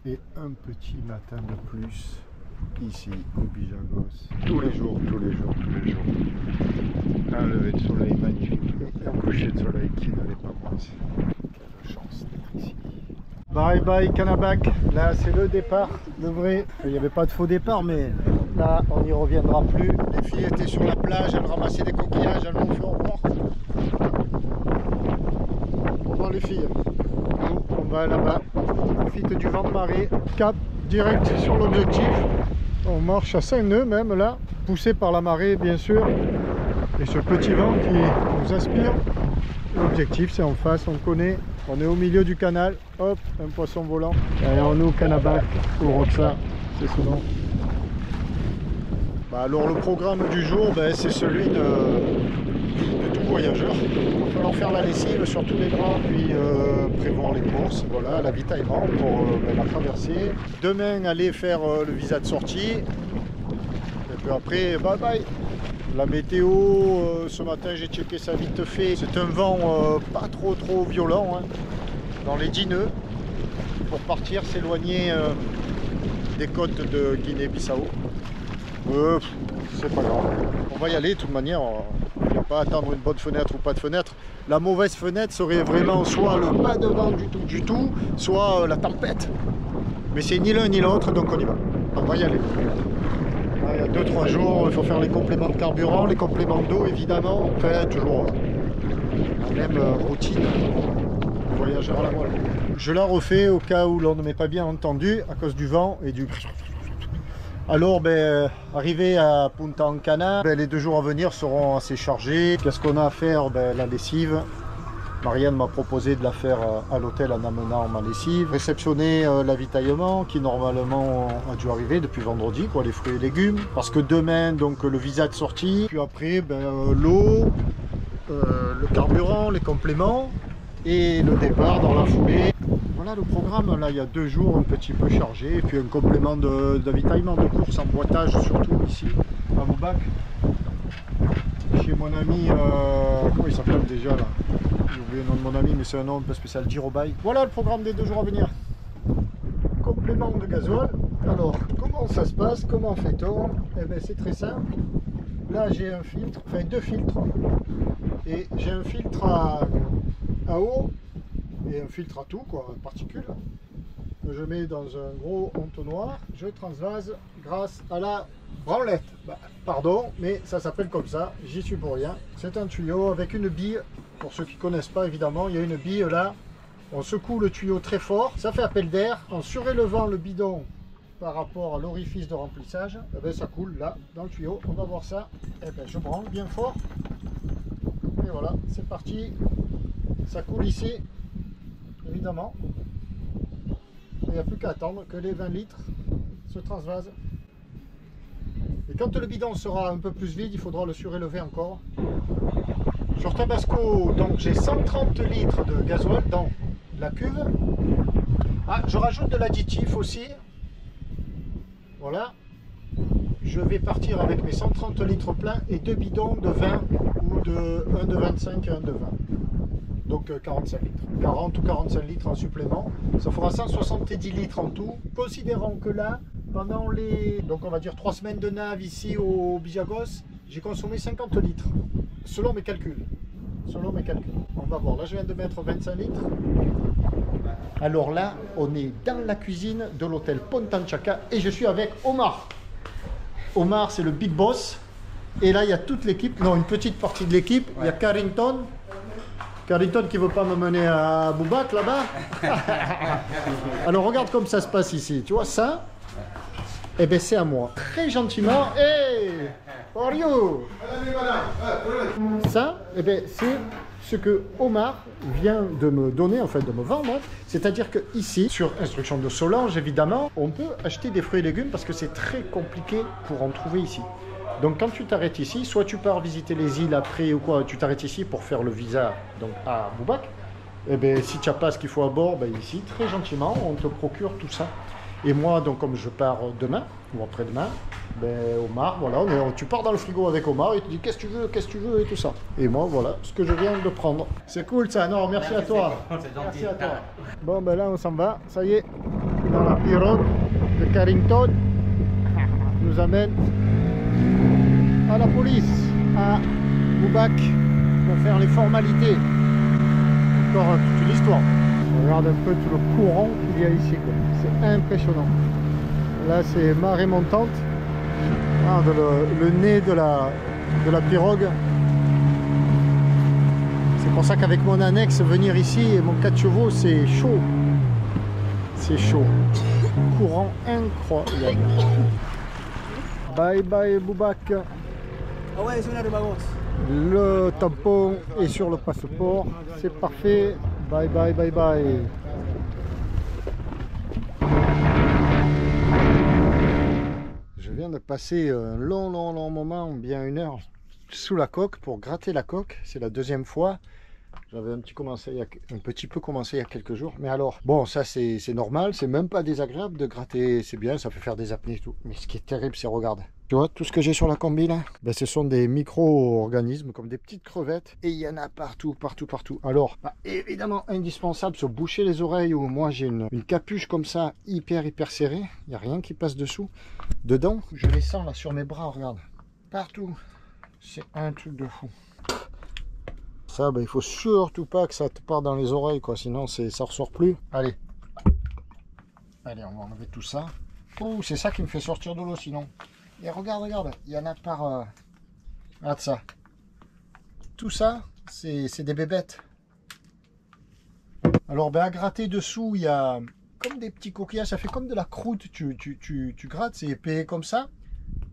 Et un petit matin de plus ici au Bijagos. Tous les jours, tous les jours, tous les jours. Un lever de soleil magnifique et un coucher de soleil qui ne l'est pas moins. Quelle chance d'être ici. Bye bye Canabac. Là c'est le départ, le vrai. Il n'y avait pas de faux départ mais là on n'y reviendra plus. Les filles étaient sur la plage, elles ramassaient des coquillages, elles m'ont fait au revoir. Au revoir les filles. Nous on va là-bas. On profite du vent de marée. Cap direct sur l'objectif. On marche à 5 nœuds même là, poussé par la marée bien sûr. Et ce petit vent qui nous inspire. L'objectif c'est en face, on connaît. On est au milieu du canal. Hop, un poisson volant. Derrière nous, Canabac ou Roxa, c'est ce nom. Alors le programme du jour, c'est celui de tout voyageur. Il va falloir faire la lessive sur tous les draps, puis prévoir les courses, voilà, l'avitaillement pour la traversée. Demain, aller faire le visa de sortie. Et puis après, bye bye. La météo, ce matin j'ai checké ça vite fait. C'est un vent pas trop violent, hein, dans les 10 nœuds. Pour partir, s'éloigner des côtes de Guinée-Bissau. C'est pas grave. On va y aller de toute manière. On ne va pas attendre une bonne fenêtre ou pas de fenêtre. La mauvaise fenêtre serait vraiment soit le pas de vent du tout, soit la tempête. Mais c'est ni l'un ni l'autre, donc on y va. On va y aller. Il y a 2-3 jours, il faut faire les compléments de carburant, les compléments d'eau évidemment. Enfin, toujours la même routine. Voyageur à la voile. Je la refais au cas où l'on ne m'est pas bien entendu à cause du vent et du... Alors, arrivé à Punta Cana, les 2 jours à venir seront assez chargés. Qu'est-ce qu'on a à faire? La lessive. Marianne m'a proposé de la faire à l'hôtel en amenant ma lessive. Réceptionner l'avitaillement qui normalement a dû arriver depuis vendredi, quoi, les fruits et légumes. Parce que demain, donc le visa de sortie. Puis après, l'eau, le carburant, les compléments et le départ dans la foulée. Voilà le programme, là il y a 2 jours un petit peu chargé, et puis un complément d'avitaillement de course en boitage, surtout ici à Boubac, chez mon ami, comment il s'appelle déjà là? J'ai oublié le nom de mon ami, mais c'est un nom un peu spécial, Girobay. Voilà le programme des 2 jours à venir. Complément de gasoil. Alors, comment ça se passe? Comment fait-on? C'est très simple. Là j'ai un filtre, enfin 2 filtres, et j'ai un filtre à eau et un filtre à tout, quoi, particules, que je mets dans un gros entonnoir. Je transvase grâce à la branlette. Pardon, mais ça s'appelle comme ça, j'y suis pour rien. C'est un tuyau avec une bille. Pour ceux qui ne connaissent pas, évidemment, il y a une bille là. On secoue le tuyau très fort, ça fait appel d'air. En surélevant le bidon par rapport à l'orifice de remplissage, ça coule là dans le tuyau. On va voir ça. Je branle bien fort. Et voilà, c'est parti. Ça coule ici. Évidemment, il n'y a plus qu'à attendre que les 20 litres se transvasent. Et quand le bidon sera un peu plus vide, il faudra le surélever encore. Sur Tabasco, donc j'ai 130 litres de gasoil dans la cuve. Ah, je rajoute de l'additif aussi. Voilà. Je vais partir avec mes 130 litres pleins et 2 bidons de 20 ou un de 25 et un de 20. Donc 45 litres. 40 ou 45 litres en supplément. Ça fera 170 litres en tout. Considérons que là, pendant les, donc on va dire 3 semaines de nav ici au Bijagos, j'ai consommé 50 litres. Selon mes calculs. Selon mes calculs. On va voir. Là, je viens de mettre 25 litres. Alors là, on est dans la cuisine de l'hôtel Pontanchaka et je suis avec Omar. Omar, c'est le big boss. Et là, il y a toute l'équipe. Non, une petite partie de l'équipe. Il y a Carrington. Carrington qui ne veut pas me mener à Boubac là-bas. Alors regarde comme ça se passe ici. Tu vois ça? C'est à moi. Très gentiment. Hey! How are you? Ça, c'est ce que Omar vient de me donner, en fait de me vendre. C'est-à-dire que ici, sur instruction de Solange évidemment, on peut acheter des fruits et légumes parce que c'est très compliqué pour en trouver ici. Donc quand tu t'arrêtes ici, soit tu pars visiter les îles après ou quoi, tu t'arrêtes ici pour faire le visa donc à Boubac. Si tu n'as pas ce qu'il faut à bord, ici très gentiment on te procure tout ça. Et moi donc comme je pars demain ou après-demain, Omar, voilà, tu pars dans le frigo avec Omar et tu dis qu'est-ce que tu veux et tout ça. Et moi voilà ce que je viens de prendre. C'est cool ça, non merci à toi. Merci à toi. Bon là on s'en va, ça y est, dans la pirogue de Carrington nous amène à la police, à Boubac, pour faire les formalités. Encore toute une histoire. On regarde un peu tout le courant qu'il y a ici, c'est impressionnant. Là c'est marée montante. Regarde le nez de la pirogue. C'est pour ça qu'avec mon annexe, venir ici et mon 4 chevaux, c'est chaud. C'est chaud. Courant incroyable. Bye bye Boubac. Le tampon est sur le passeport. C'est parfait. Bye bye bye bye. Je viens de passer un long moment, bien 1 heure, sous la coque pour gratter la coque. C'est la 2e fois. J'avais un petit peu commencé il y a quelques jours. Mais alors, bon, ça c'est normal, c'est même pas désagréable de gratter, c'est bien, ça fait faire des apnées et tout. Mais ce qui est terrible, c'est regarde. Tu vois, tout ce que j'ai sur la combi là, ben, ce sont des micro-organismes, comme des petites crevettes. Et il y en a partout. Alors, bah, évidemment, indispensable, se boucher les oreilles. Ou moi j'ai une capuche comme ça, hyper serrée. Il n'y a rien qui passe dessous. Dedans, je les sens là sur mes bras, regarde. Partout. C'est un truc de fou. Ça, ben, il faut surtout pas que ça te parte dans les oreilles, quoi, sinon ça ressort plus. Allez, on va enlever tout ça. Oh, c'est ça qui me fait sortir de l'eau, sinon. Et regarde, il y en a par... Regarde ça. Tout ça, c'est des bébêtes. Alors, ben, à gratter dessous, il y a comme des petits coquillages, ça fait comme de la croûte. Tu grattes, c'est épais comme ça.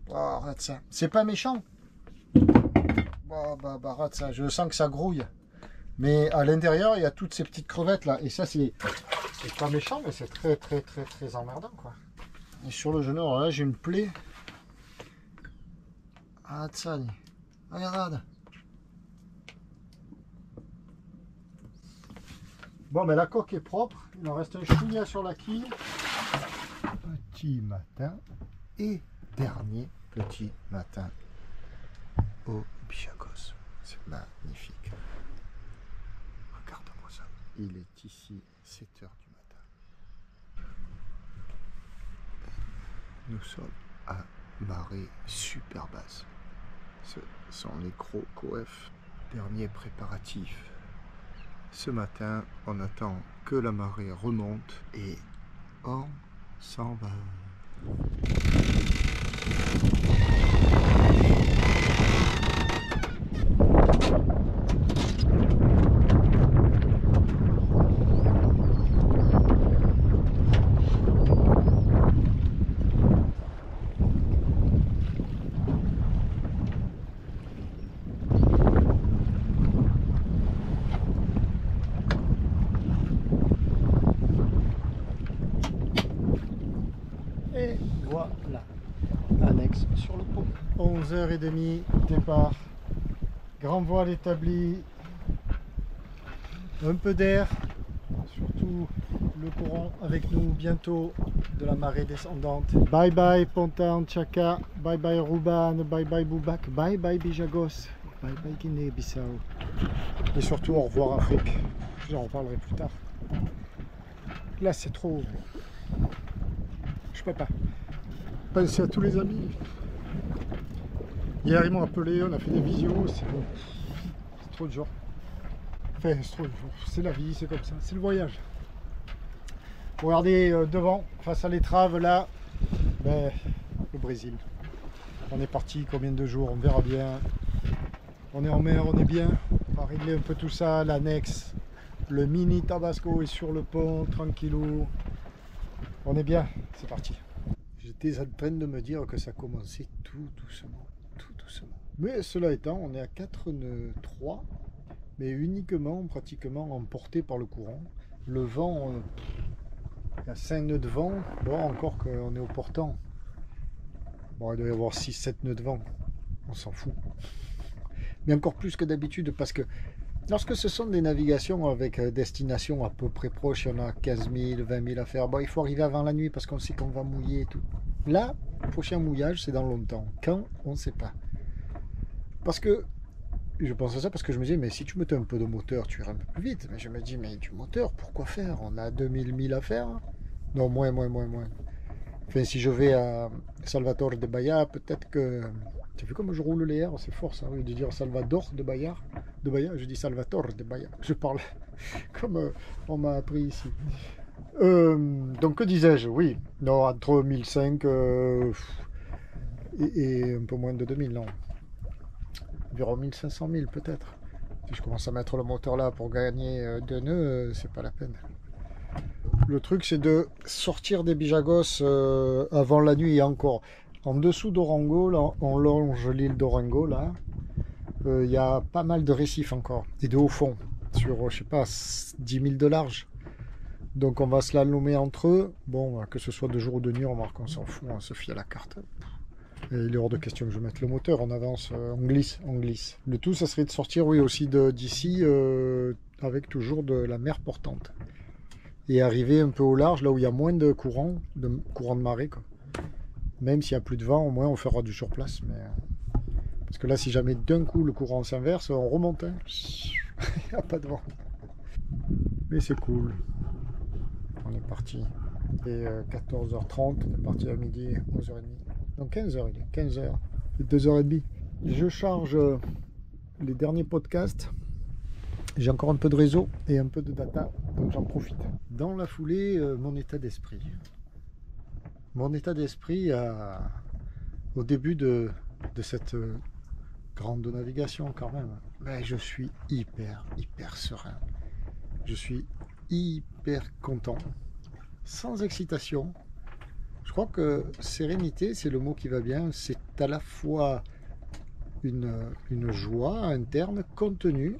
Oh, regarde ça. C'est pas méchant. Arrête ça, je sens que ça grouille. Mais à l'intérieur, il y a toutes ces petites crevettes là. Et ça, c'est pas méchant, mais c'est très emmerdant, quoi. Et sur le genou, alors là, j'ai une plaie. Arrête ça, regarde. Bon, mais la coque est propre. Il en reste un chouïa sur la quille. Petit matin. Et dernier petit matin au Bijagos. C'est magnifique. Regarde-moi ça. Il est ici 7 h du matin. Nous sommes à marée super basse. Ce sont les gros coefs. Dernier préparatif. Ce matin, on attend que la marée remonte et on s'en va. Et voilà, annexe sur le pont. 11h30, départ. Grand voile établi. Un peu d'air, surtout le courant avec nous bientôt de la marée descendante. Bye bye Ponta Anchaka, bye bye Ruban, bye bye Boubac, bye bye Bijagos, bye bye Guinée-Bissau. Et surtout au revoir Afrique. J'en reparlerai plus tard. Là c'est trop... Je peux pas. Pensez à tous les amis. Hier ils m'ont appelé, on a fait des visios, c'est trop dur. Enfin, c'est la vie, c'est comme ça, c'est le voyage. Regardez devant, face à l'étrave, là, ben, le Brésil. On est parti, combien de jours, on verra bien. On est en mer, on est bien. On va régler un peu tout ça, l'annexe. Le mini Tabasco est sur le pont, tranquillou. On est bien, c'est parti. J'étais en train de me dire que ça commençait tout doucement, tout doucement. Mais cela étant, on est à 4 nœuds 3, mais uniquement, pratiquement emporté par le courant. Le vent, il y a 5 nœuds de vent, bon, encore qu'on est au portant. Bon, il doit y avoir 6-7 nœuds de vent, on s'en fout. Mais encore plus que d'habitude, parce que lorsque ce sont des navigations avec destination à peu près proche, on a 15 000, 20 000 à faire. Bon, il faut arriver avant la nuit parce qu'on sait qu'on va mouiller et tout. Là, le prochain mouillage, c'est dans longtemps. Quand, on ne sait pas. Parce que, je pense à ça parce que je me dis, mais si tu mettais un peu de moteur, tu irais un peu plus vite. Mais je me dis, mais du moteur, pourquoi faire? On a 2000 milles à faire. Non, moins. Enfin, si je vais à Salvatore de Bahia, peut-être que... Tu as vu comme je roule les R, c'est fort ça, oui, de dire Salvador de Bahia. De Bahia, je dis Salvatore de Bahia. Je parle comme on m'a appris ici. Donc, que disais-je? Oui, non, entre 1005 et un peu moins de 2000, non. Environ 1500 000 peut-être. Si je commence à mettre le moteur là pour gagner 2 nœuds, c'est pas la peine. Le truc, c'est de sortir des Bijagos avant la nuit et encore. En dessous d'Orango, là, on longe l'île d'Orango, là. Il y a pas mal de récifs encore. Et de haut fond. Sur, je sais pas, 10 000 de large. Donc on va se la nommer entre eux. Bon, que ce soit de jour ou de nuit, on marque, on s'en fout, on se fie à la carte. Et il est hors de question que je mette le moteur, on avance, on glisse. Le tout, ça serait de sortir, oui, aussi d'ici, avec toujours de la mer portante. Et arriver un peu au large, là où il y a moins de courant de marée, quoi. Même s'il n'y a plus de vent, au moins on fera du surplace. Mais, parce que là, si jamais d'un coup le courant s'inverse, on remonte. Hein. Il n'y a pas de vent. Mais c'est cool. On est parti. Et 14h30, on est parti à midi, 11h30. Donc 15h, il est 15h. C'est 2h30. Je charge les derniers podcasts. J'ai encore un peu de réseau et un peu de data, donc j'en profite. Dans la foulée, mon état d'esprit. Mon état d'esprit au début de cette grande navigation quand même. Mais je suis hyper serein. Je suis hyper content. Sans excitation. Je crois que sérénité, c'est le mot qui va bien. C'est à la fois une joie interne contenue,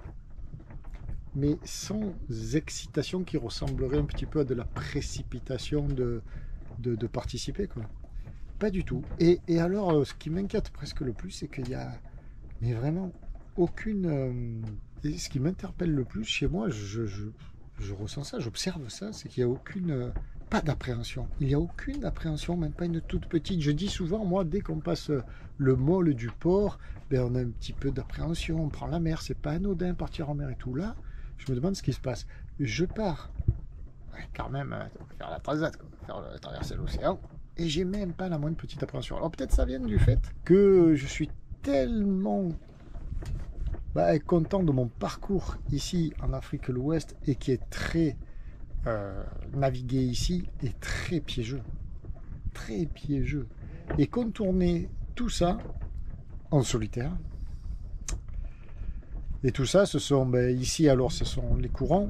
mais sans excitation qui ressemblerait un petit peu à de la précipitation de participer, quoi. Pas du tout. Et alors, ce qui m'inquiète presque le plus, c'est qu'il y a mais vraiment aucune... ce qui m'interpelle le plus chez moi, je ressens ça, j'observe ça, c'est qu'il n'y a aucune... pas d'appréhension. Il n'y a aucune appréhension, même pas une toute petite. Je dis souvent, moi, dès qu'on passe le môle du port, ben, on a un petit peu d'appréhension, on prend la mer, c'est pas anodin partir en mer et tout. Là, je me demande ce qui se passe. Je pars, ouais, quand même, faire la transat, traverser l'océan, et j'ai même pas la moindre petite appréhension. Alors peut-être ça vient du fait que je suis tellement content de mon parcours ici en Afrique de l'Ouest et qui est très naviguer ici est très piégeux. Et contourner tout ça en solitaire. Et tout ça, ce sont ici alors ce sont les courants.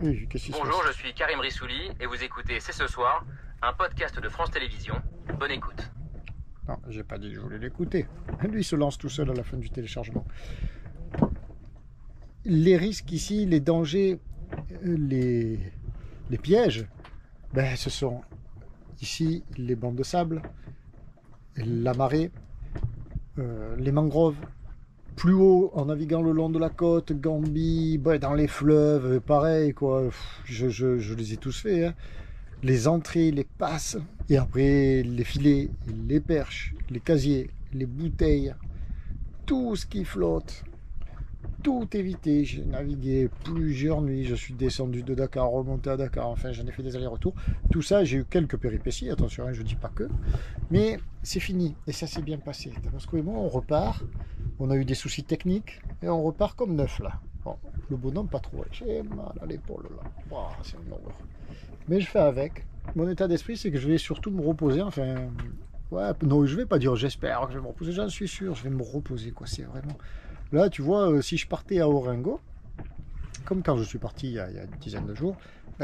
Et, bonjour, je suis Karim Rissouli et vous écoutez C'est ce soir, un podcast de France Télévisions. Bonne écoute. Non, j'ai pas dit que je voulais l'écouter. Lui il se lance tout seul à la fin du téléchargement. Les risques ici, les dangers, les pièges, ce sont ici les bancs de sable, la marée, les mangroves. Plus haut, en naviguant le long de la côte, Gambie, dans les fleuves, pareil, quoi. Je les ai tous faits, hein. Les entrées, les passes, et après les filets, les perches, les casiers, les bouteilles, tout ce qui flotte, tout évité. J'ai navigué plusieurs nuits, je suis descendu de Dakar, remonté à Dakar, enfin j'en ai fait des allers-retours. Tout ça, j'ai eu quelques péripéties, attention, hein, je dis pas que, mais c'est fini, et ça s'est bien passé. Tabasco et moi, on repart, on a eu des soucis techniques, et on repart comme neuf là. Bon, le bonhomme pas trop, j'ai mal à l'épaule là, wow, c'est une horreur. Mais je fais avec. Mon état d'esprit, c'est que je vais surtout me reposer. Enfin, ouais, non, je vais pas dire j'espère que je vais me reposer. J'en suis sûr, je vais me reposer, quoi. C'est vraiment. Là, tu vois, si je partais à Orengo, comme quand je suis parti il y a une dizaine de jours,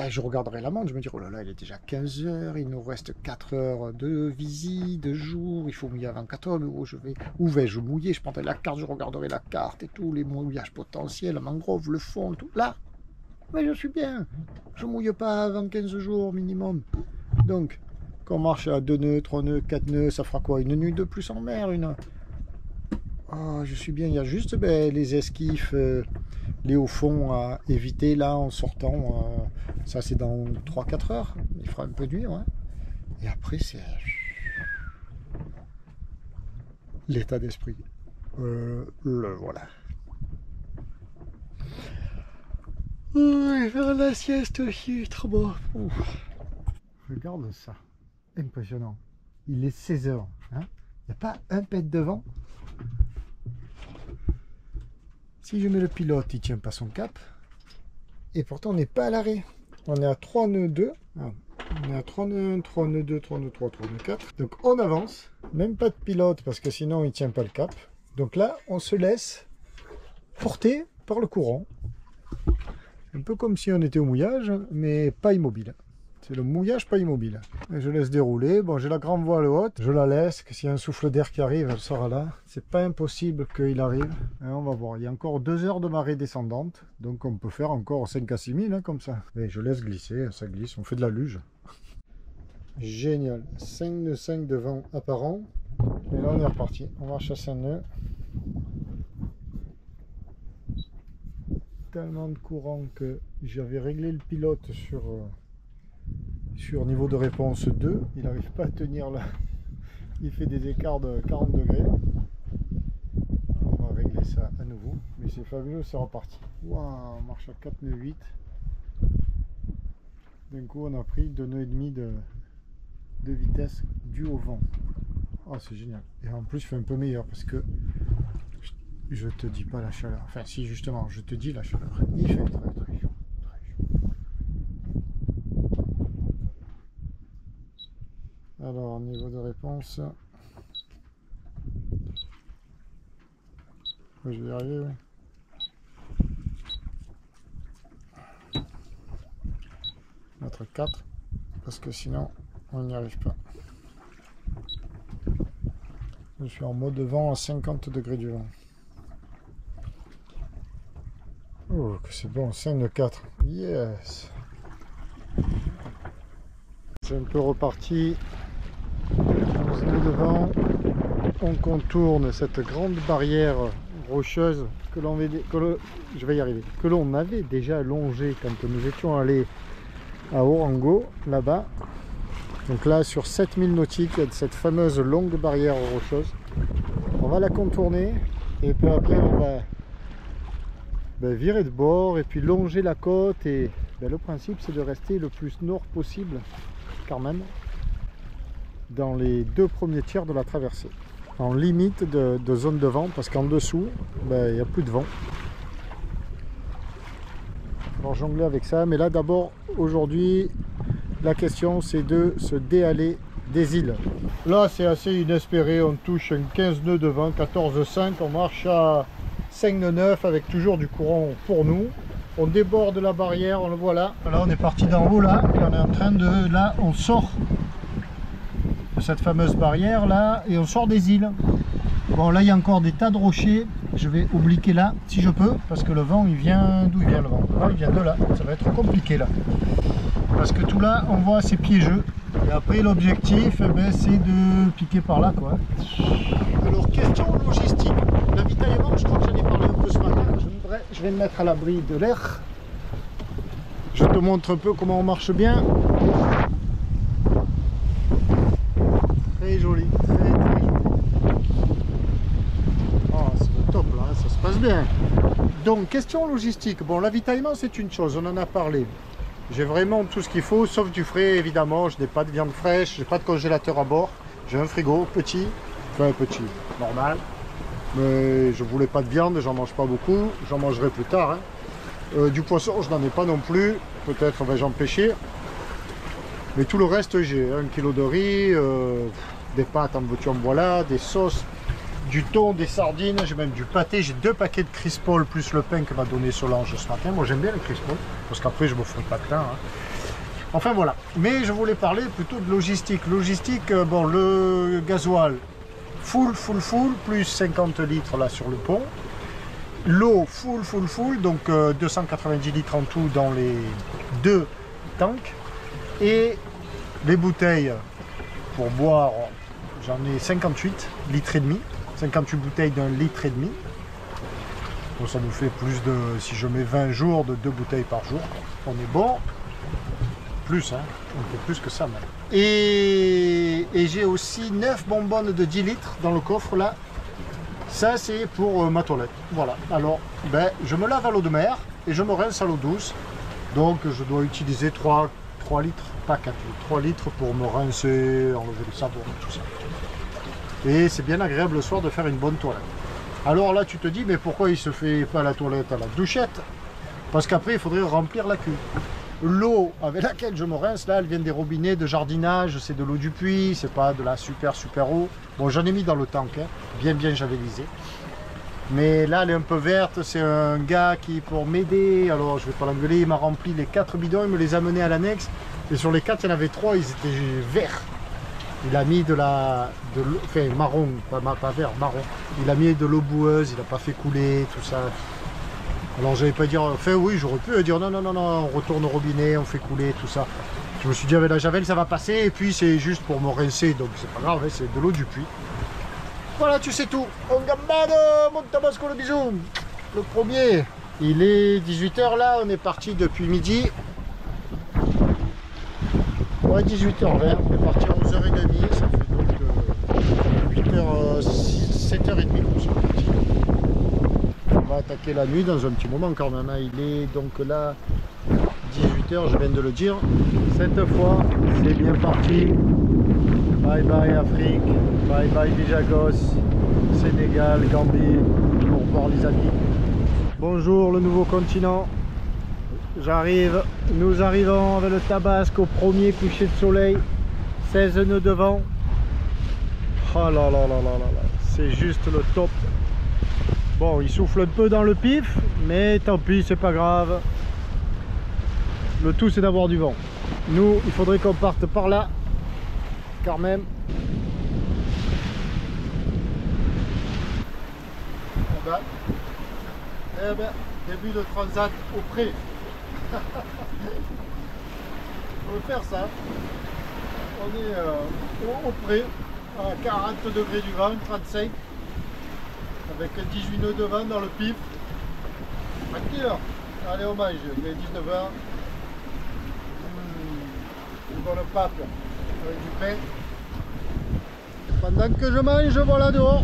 je regarderais la montre. Je me dirais, oh là là, il est déjà 15 heures, il nous reste 4 heures de visite, de jour, il faut mouiller avant 4 heures. Mais où vais-je mouiller? Je prendrai la carte, je regarderai la carte et tout, les mouillages potentiels, la mangrove, le fond, tout. Là, mais je suis bien. Je mouille pas avant 15 jours minimum. Donc, quand on marche à 2 nœuds, 3 nœuds, 4 nœuds, ça fera quoi? Une nuit de plus en mer, Oh, je suis bien. Il y a juste les esquifs, les hauts fonds à éviter là en sortant. Ça, c'est dans 3-4 heures. Il fera un peu de nuit, ouais. Et après, c'est l'état d'esprit. Le voilà. Oui, faire la sieste aussi, trop beau. Regarde ça, impressionnant. Il est 16 h. Hein, il n'y a pas un pet de vent. Si je mets le pilote, il tient pas son cap. Et pourtant, on n'est pas à l'arrêt. On est à 3 nœuds 2. Ah, on est à 3 nœuds 1, 3 nœuds 2, 3 nœuds 3, 3 nœuds 4. Donc on avance. Même pas de pilote parce que sinon il tient pas le cap. Donc là, on se laisse porter par le courant. Un peu comme si on était au mouillage, mais pas immobile. C'est le mouillage pas immobile. Et je laisse dérouler. Bon, j'ai la grande voile haute. Je la laisse, que s'il y a un souffle d'air qui arrive, elle sera là. C'est pas impossible qu'il arrive. Et on va voir. Il y a encore 2 heures de marée descendante. Donc on peut faire encore 5 à 6 000 hein, comme ça. Et je laisse glisser, ça glisse. On fait de la luge. Génial. 5 nœuds 5 de vent apparent. Et là on est reparti. On va chasser un nœud. Tellement de courant que j'avais réglé le pilote sur niveau de réponse 2, il n'arrive pas à tenir là, il fait des écarts de 40 degrés. On va régler ça à nouveau, mais c'est fabuleux, c'est reparti. Waouh, on marche à 4 nœuds 8. D'un coup on a pris 2 nœuds et demi de vitesse dû au vent. Oh, c'est génial. Et en plus il fait un peu meilleur parce que je te dis pas la chaleur. Enfin si, justement, je te dis la chaleur. Il fait très très chaud. Alors, niveau de réponse... Je vais y arriver, oui. Mettre 4, parce que sinon, on n'y arrive pas. Je suis en mode vent à 50 degrés du vent. Oh, que c'est bon, 5 de 4. Yes! C'est un peu reparti. On se met devant. On contourne cette grande barrière rocheuse que l'on avait déjà longée quand nous étions allés à Orango, là-bas. Donc là, sur 7000 nautiques, il y a cette fameuse longue barrière rocheuse. On va la contourner et puis après on va virer de bord et puis longer la côte. Et le principe, c'est de rester le plus nord possible quand même dans les 2 premiers tiers de la traversée, en limite de zone de vent, parce qu'en dessous il n'y a plus de vent. Alors jongler avec ça, mais là d'abord aujourd'hui la question c'est de se déhaler des îles. Là c'est assez inespéré, on touche un 15 nœuds de vent, 14,5, on marche à 5 nœuds 9 avec toujours du courant pour nous. On déborde la barrière, on le voit là. Là on est parti d'en haut là, et on est en train de... Là on sort de cette fameuse barrière là, et on sort des îles. Bon là il y a encore des tas de rochers, je vais obliquer là si je peux, parce que le vent il vient... D'où il vient le vent? Il vient de là, ça va être compliqué là. Parce que tout là on voit c'est piégeux. Et après l'objectif c'est de piquer par là quoi. Alors question logistique, l'avitaillement, je crois que j'en ai parlé un peu ce matin. Je vais me mettre à l'abri de l'air. Je te montre un peu comment on marche bien. Très joli, très joli. Oh, c'est le top là, ça se passe bien. Donc question logistique, bon l'avitaillement c'est une chose, on en a parlé. J'ai vraiment tout ce qu'il faut, sauf du frais évidemment. Je n'ai pas de viande fraîche, j'ai pas de congélateur à bord. J'ai un frigo petit, enfin petit, normal. Mais je voulais pas de viande, j'en mange pas beaucoup, j'en mangerai plus tard. Hein. Du poisson, je n'en ai pas non plus, peut-être vais-je pêcher. Mais tout le reste, j'ai 1 kilo de riz, des pâtes en veux-tu en voilà, des sauces, du thon, des sardines, j'ai même du pâté, j'ai 2 paquets de Crispol plus le pain que m'a donné Solange ce matin. Moi j'aime bien le Crispol, parce qu'après je me ferai pas de pain. Hein. Enfin voilà, mais je voulais parler plutôt de logistique. Logistique, bon le gasoil, full, plus 50 litres là sur le pont. L'eau, full, donc 290 litres en tout dans les 2 tanks. Et les bouteilles pour boire, j'en ai 58 litres et demi. 58 bouteilles d'1,5 litre. Donc ça nous fait plus de, si je mets 20 jours, de 2 bouteilles par jour. On est bon. Plus, hein. On fait plus que ça même. Et j'ai aussi 9 bonbonnes de 10 litres dans le coffre là. Ça c'est pour ma toilette. Voilà. Alors, je me lave à l'eau de mer et je me rince à l'eau douce. Donc je dois utiliser 3 litres, pas 4 litres, 3 litres pour me rincer, enlever le savon, tout ça. Et c'est bien agréable le soir de faire une bonne toilette. Alors là tu te dis, mais pourquoi il se fait pas la toilette à la douchette? Parce qu'après il faudrait remplir la cuve. L'eau avec laquelle je me rince, là, elle vient des robinets de jardinage, c'est de l'eau du puits, c'est pas de la super eau. Bon, j'en ai mis dans le tank, hein, bien javelisé. Mais là, elle est un peu verte, c'est un gars qui, pour m'aider, alors je vais pas l'engueuler, il m'a rempli les 4 bidons, il me les a menés à l'annexe. Et sur les 4, il y en avait 3, ils étaient verts. Il a mis de l'eau, enfin marron, pas vert, marron. Il a mis de l'eau boueuse, il n'a pas fait couler, tout ça. Alors j'allais pas dire, enfin oui, j'aurais pu dire non, on retourne au robinet, on fait couler, tout ça. Je me suis dit avec la javel ça va passer, et puis c'est juste pour me rincer, donc c'est pas grave, hein, c'est de l'eau du puits. Voilà, tu sais tout. On gambade, mon tabasco le bisou. Le premier, il est 18 h là, on est parti depuis midi. Ouais, 18 h 20, on est parti à 11h30, ça fait donc 8 h, 7h30 qu'on sont partis. On va attaquer la nuit dans un petit moment quand même, hein. Il est donc là 18 h, je viens de le dire. Cette fois, c'est bien parti. Bye bye Afrique, bye bye Bijagos, Sénégal, Gambie, au revoir les amis. Bonjour le nouveau continent. J'arrive, nous arrivons avec le Tabasque au premier coucher de soleil. 16 nœuds de vent. Oh là là là là là là, c'est juste le top. Bon, il souffle un peu dans le pif, mais tant pis, c'est pas grave. Le tout c'est d'avoir du vent. Nous, il faudrait qu'on parte par là, quand même. Eh ben, début de transat au pré. On va faire ça. On est au pré, à 40 degrés du vent, 35. Avec 18 nœuds de vent dans le pif. Tranquille. Allez, on mange. Il est 19 h. Une bonne pâte avec du pain. Pendant que je mange, voilà dehors.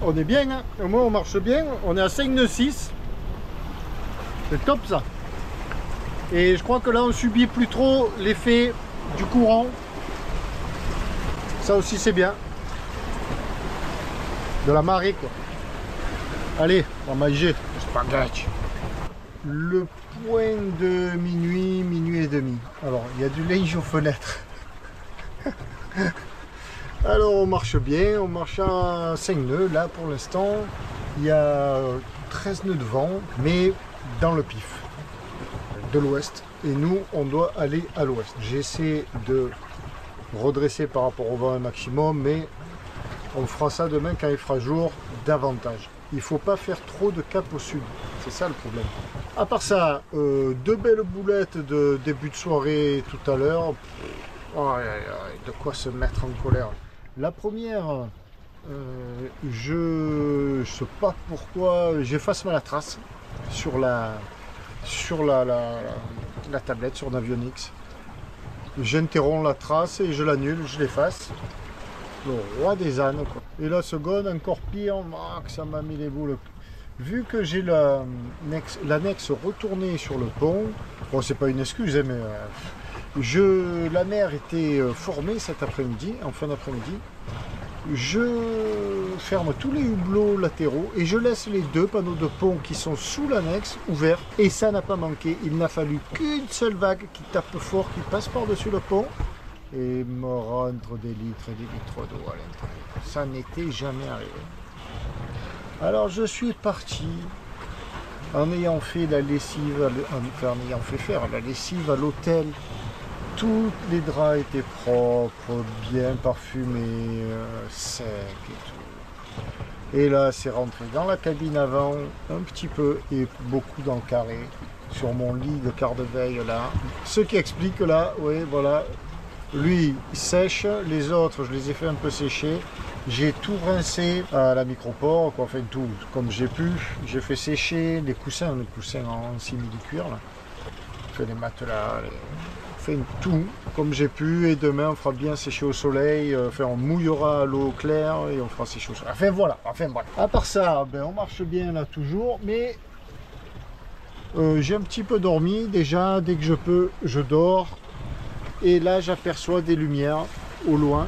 On est bien, hein. Au moins on marche bien. On est à 5 nœuds 6. C'est top ça. Et je crois que là on subit plus trop l'effet du courant. Ça aussi c'est bien. De la marée quoi. Allez, on va manger. Spaghetti. Le point de minuit, minuit et demi. Alors il y a du linge aux fenêtres. Alors on marche bien, on marche à 5 nœuds là pour l'instant. Il y a 13 nœuds de vent, mais dans le pif de l'ouest. Et nous on doit aller à l'ouest. J'essaie de redresser par rapport au vent un maximum, mais on fera ça demain quand il fera jour davantage. Il ne faut pas faire trop de cap au sud, c'est ça le problème. À part ça, deux belles boulettes de début de soirée tout à l'heure. De quoi se mettre en colère. La première, je sais pas pourquoi, j'efface ma trace sur la tablette, sur Navionics. J'interromps la trace et je l'annule, je l'efface. Le roi des ânes quoi. Et la seconde, encore pire, que ça m'a mis les boules. Vu que j'ai l'annexe retournée sur le pont, bon c'est pas une excuse, hein, mais la mer était formée cet après-midi, en fin d'après-midi. Je ferme tous les hublots latéraux et je laisse les deux panneaux de pont qui sont sous l'annexe ouverts. Et ça n'a pas manqué, il n'a fallu qu'une seule vague qui tape fort, qui passe par-dessus le pont et me rentre des litres et des litres d'eau à l'intérieur. Ça n'était jamais arrivé. Alors je suis parti en ayant fait la lessive, en ayant fait faire la lessive à l'hôtel. Tous les draps étaient propres, bien parfumés, secs et tout. Et là, c'est rentré dans la cabine avant, un petit peu, et beaucoup dans le carré, sur mon lit de quart de veille là. Ce qui explique que là, oui, voilà, lui il sèche, les autres, je les ai fait un peu sécher. J'ai tout rincé à la micropore, quoi, enfin tout comme j'ai pu. J'ai fait sécher les coussins en simili-cuir là. Les matelas, fait tout comme j'ai pu et demain on fera bien sécher au soleil, enfin on mouillera à l'eau claire et on fera sécher au soleil. Enfin voilà, enfin bref. À part ça, ben, on marche bien là toujours, mais j'ai un petit peu dormi déjà, dès que je peux, je dors. Et là j'aperçois des lumières au loin,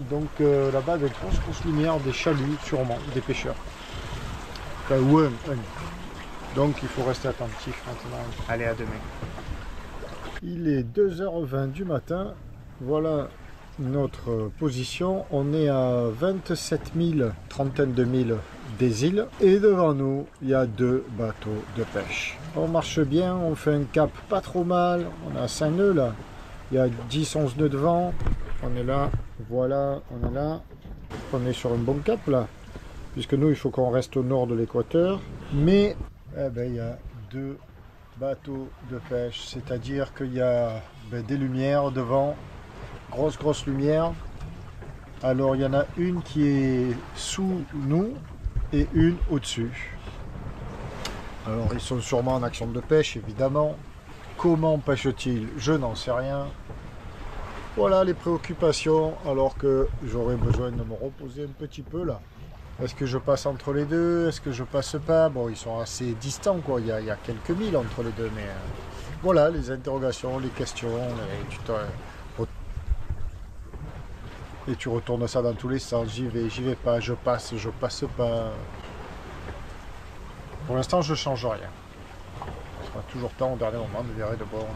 donc là-bas des grosses lumières, des chaluts sûrement, des pêcheurs. Enfin, ou un. Donc il faut rester attentif maintenant. Allez, à demain. Il est 2h20 du matin, voilà notre position. On est à 27 000, trentaine de milles des îles. Et devant nous, il y a 2 bateaux de pêche. On marche bien, on fait un cap pas trop mal. On a 5 nœuds là. Il y a 10-11 nœuds de vent. On est là, voilà, on est là. On est sur un bon cap là. Puisque nous, il faut qu'on reste au nord de l'équateur. Mais eh ben, il y a 2 bateaux de pêche, c'est-à-dire qu'il y a des lumières devant, grosses lumières. Alors il y en a une qui est sous nous et une au-dessus. Alors ils sont sûrement en action de pêche évidemment. Comment pêchent-ils? Je n'en sais rien. Voilà les préoccupations, alors que j'aurais besoin de me reposer un petit peu là. Est-ce que je passe entre les deux? Est-ce que je passe pas? Bon, ils sont assez distants, quoi. Il y a quelques milles entre les deux, mais voilà, les interrogations, les questions, et tu retournes ça dans tous les sens. J'y vais pas, je passe pas. Pour l'instant, je change rien. Il sera toujours temps au dernier moment de virer de bord.